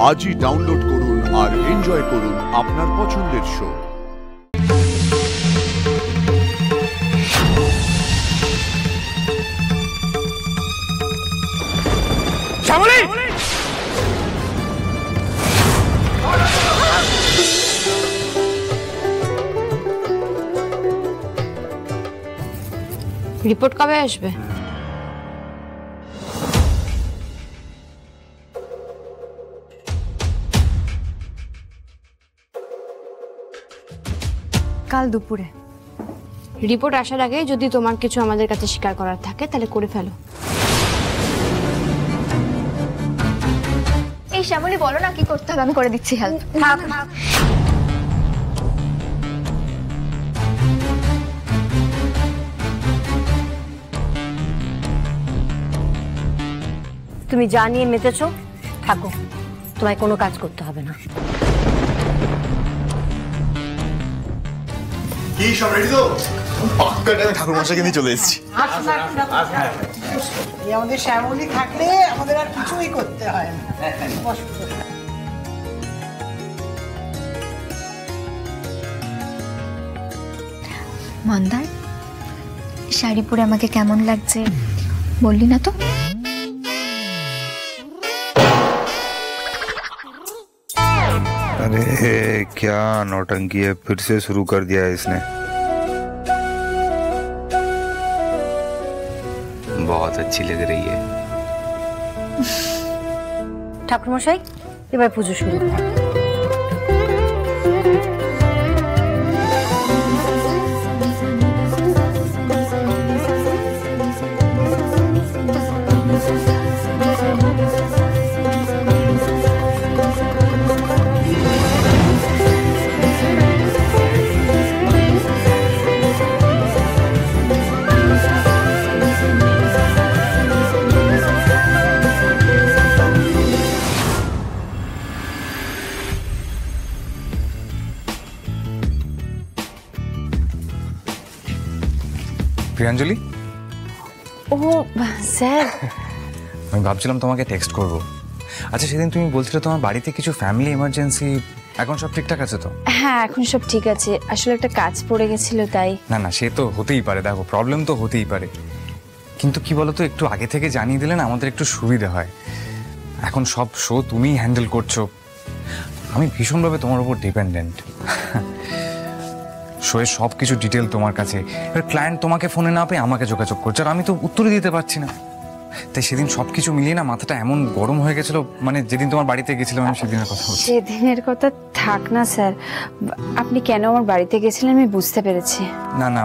আজই ডাউনলোড করুন আর এনজয় করুন আপনার পছন্দের শো। শ্যামলী! রিপোর্ট কবে আসবে? কাল দুপুরে। রিপোর্ট আসার আগে যদি তোমার কিছু আমাদের কাছে স্বীকার করার থাকে তাহলে করে ফেলো। এই শ্যামলী বলো না কি করতে হবে, আমি করে দিচ্ছি হেল্প। তুমি যা নিয়ে মেতেছো থাকো, তোমায় কোনো কাজ করতে হবে না। কি সব রেডি তো? পাক্কা টাইমে ঠাকুর মশাইকে নিয়ে চলে এসেছি। আমাদের শ্যামলী থাকলে আমাদের আর কিছুই করতে হয় না। মন্দার, শাড়ি পরে আমাকে কেমন লাগছে বললি না তো? अरे क्या नौटंकी है, फिर से शुरू कर दिया है इसने। बहुत अच्छी लग रही है। ঠাকুর মশাই, এবার পুজো শুরু করুন। প্রিয়াঞ্জলি, ও স্যার, আমি ভাবছিলাম তোমাকে টেক্সট করব। আচ্ছা, সেদিন তুমি বলছিলে তোমার বাড়িতে কিছু ফ্যামিলি এমার্জেন্সি, এখন সব ঠিকঠাক আছে তো? হ্যাঁ, এখন সব ঠিক আছে। আসলে একটা কাজ পড়ে গেছিল তাই। না না, সে তো হতেই পারে, দেখো প্রবলেম তো হতেই পারে, কিন্তু কি বলতো, একটু আগে থেকে জানিয়ে দিলে না আমাদের একটু সুবিধা হয়। এখন সব শো তুমিই হ্যান্ডেল করছো, আমি ভীষণভাবে তোমার উপর ডিপেন্ডেন্ট। শোয়ের সব কিছু ডিটেল তোমার কাছে, এবার ক্লায়েন্ট তোমাকে ফোনে না পেয়ে আমাকে যোগাযোগ করছে, আর আমি তো উত্তরই দিতে পারছি না। তাই সেদিন সব কিছু মিলিয়ে না মাথাটা এমন গরম হয়ে গেছিল, মানে যেদিন তোমার বাড়িতে গেছিলাম আমি সেদিনের কথা বলছি। সেদিনের কথা থাক না স্যার, আপনি কেন আমার বাড়িতে গেছিলেন আমি বুঝতে পেরেছি। না না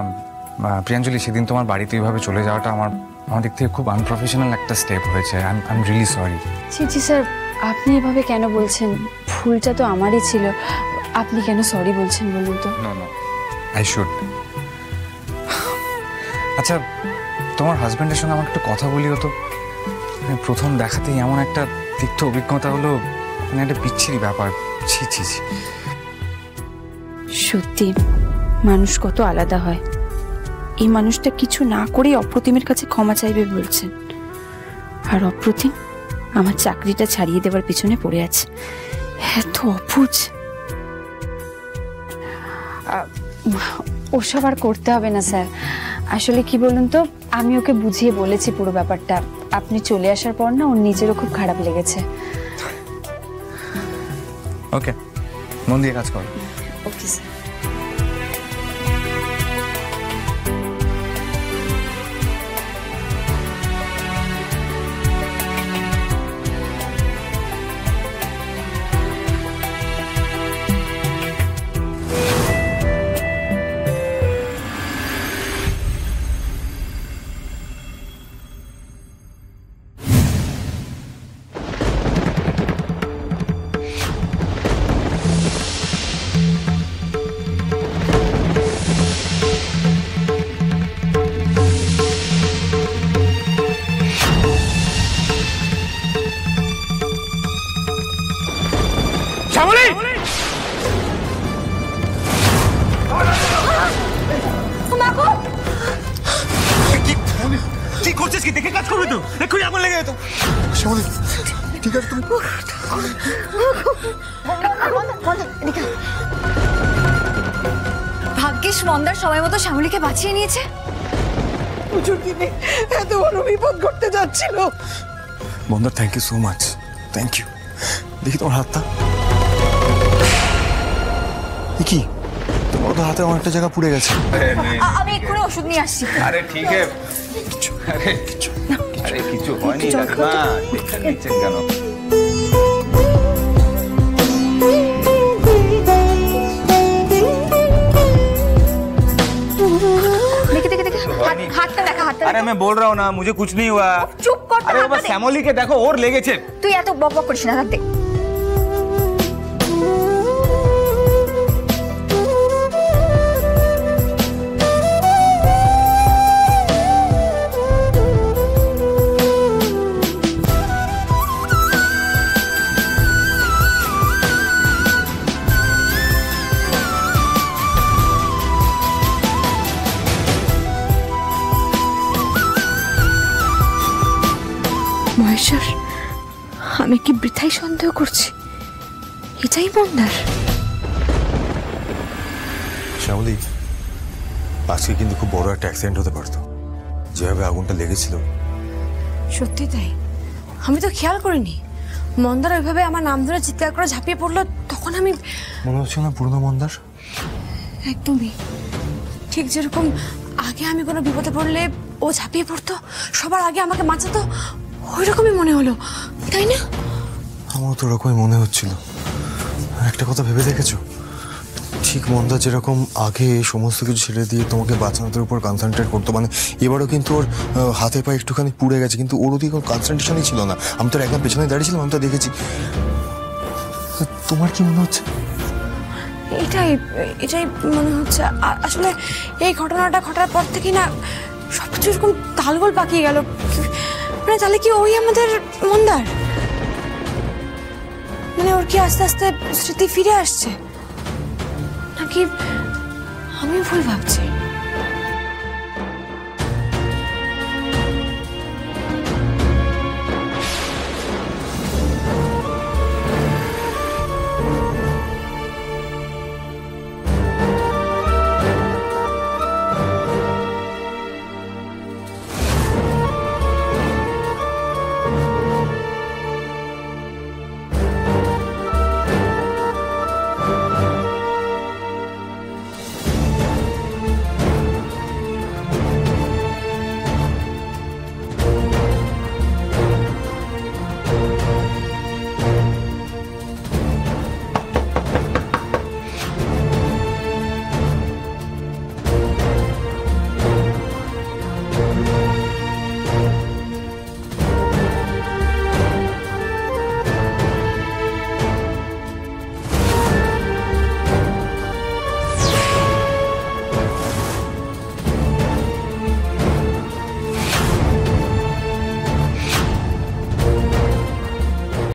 প্রিয়াঞ্জলি, সেদিন তোমার বাড়িতে এইভাবে চলে যাওয়াটা আমার দিক থেকে খুব আনপ্রফেশনাল একটা স্টেপ হয়েছে। I am really sorry. G sir, আপনি এভাবে কেন বলছেন? ভুলটা তো আমারই ছিল, আপনি কেন সরি বলছেন বলুন তো? No no, I should. আচ্ছা, তোমার হাজব্যান্ডের সঙ্গে আমার একটু কথা বলিও তো। প্রথম দেখাতেই এমন একটা তিক্ত অভিজ্ঞতা হলো, মানে একটা বিচ্ছিরি ব্যাপার। ছি ছি ছি। সত্যি মানুষ কত আলাদা হয়। এই মানুষটা কিছু না করেই অপ্রতিমের কাছে ক্ষমা চাইবে বলছেন, আর অপ্রতিম আমার চাকরিটা ছাড়িয়ে দেওয়ার পিছনে পড়ে আছে। এত অবুঝ। ওসব আর করতে হবে না স্যার। আসলে কি বলুন তো, আমি ওকে বুঝিয়ে বলেছি পুরো ব্যাপারটা। আপনি চলে আসার পর না ওর নিজেরও খুব খারাপ লেগেছে। ওকে, মন দিয়ে কাজ করো। Okay sir. শ্যামলী! কি করছিস? কি দেখে কাজ করবি তো? এক্ষুনি আগুন লেগে যেত। শ্যামলী, ঠিক আছে তুমি ভাগ্যিস মন্দার সময় মতো শ্যামলীকে বাঁচিয়ে নিয়েছে। পুজোর দিনে এত বড় বিপদ ঘটতে যাচ্ছিল। Mandar thank you so much, thank you. দেখি তোমার হাতটা কি, তোমার তো হাতে অনেকটা জায়গা পুড়ে গেছে। আমি এক্ষুনি ওষুধ নিয়ে আসছি। আরে ঠিক আছে, আরে কিছু হয়নি দাদা, টেনশন নিচ্ছেন কেন? হাতটা দেখা, হাতটা अरे मैं बोल रहा हूँ ना, मुझे कुछ नहीं हुआ। চুপ কর। अरे बाबा श्यामली के देखो और लेगेছে। তুই এত বকবক করিস না, দেখ। মহেশ্বর, আমি কি বৃথাই সন্দেহ করছি? এটাই মন্দার। শ্যামলী, আজকে কিন্তু খুব বড় একটা অ্যাক্সিডেন্ট হতে পারতো, যেভাবে আগুনটা লেগেছিল। সত্যি তাই, আমি তো খেয়াল করিনি। মন্দার ওইভাবে আমার নাম ধরে চিৎকার করে ঝাঁপিয়ে পড়লো, তখন আমি মনে হচ্ছে না পুরনো মন্দার? একদমই ঠিক যেরকম আগে আমি কোনো বিপদে পড়লে ও ঝাঁপিয়ে পড়তো, সবার আগে আমাকে বাঁচাতো, ওই রকমই মনে হলো, তাই না? আমার তো ওরকমই মনে হচ্ছিল। একটা কথা ভেবে দেখেছো, ঠিক মন্দা যেরকম আগে সমস্ত কিছু ছেড়ে দিয়ে তোমাকে বাঁচানোর উপর কনসেন্ট্রেট করতো, মানে এবারও কিন্তু ওর হাতে পায়ে একটুখানি পুড়ে গেছে, কিন্তু ওর ওদিকে কোনো কনসেন্ট্রেশনই ছিল না। আমি তো একদম পেছনে দাঁড়িয়েছিলাম, আমি তো দেখেছি। তোমার কি মনে হচ্ছে? এটাই এটাই মনে হচ্ছে। আসলে এই ঘটনাটা ঘটার পর থেকে না সব কিছু এরকম তালগোল পাকিয়ে গেল। মানে তাহলে কি ওই আমাদের মন্দার? মানে ওর কি আস্তে আস্তে স্মৃতি ফিরে আসছে, নাকি আমি ভুল ভাবছি?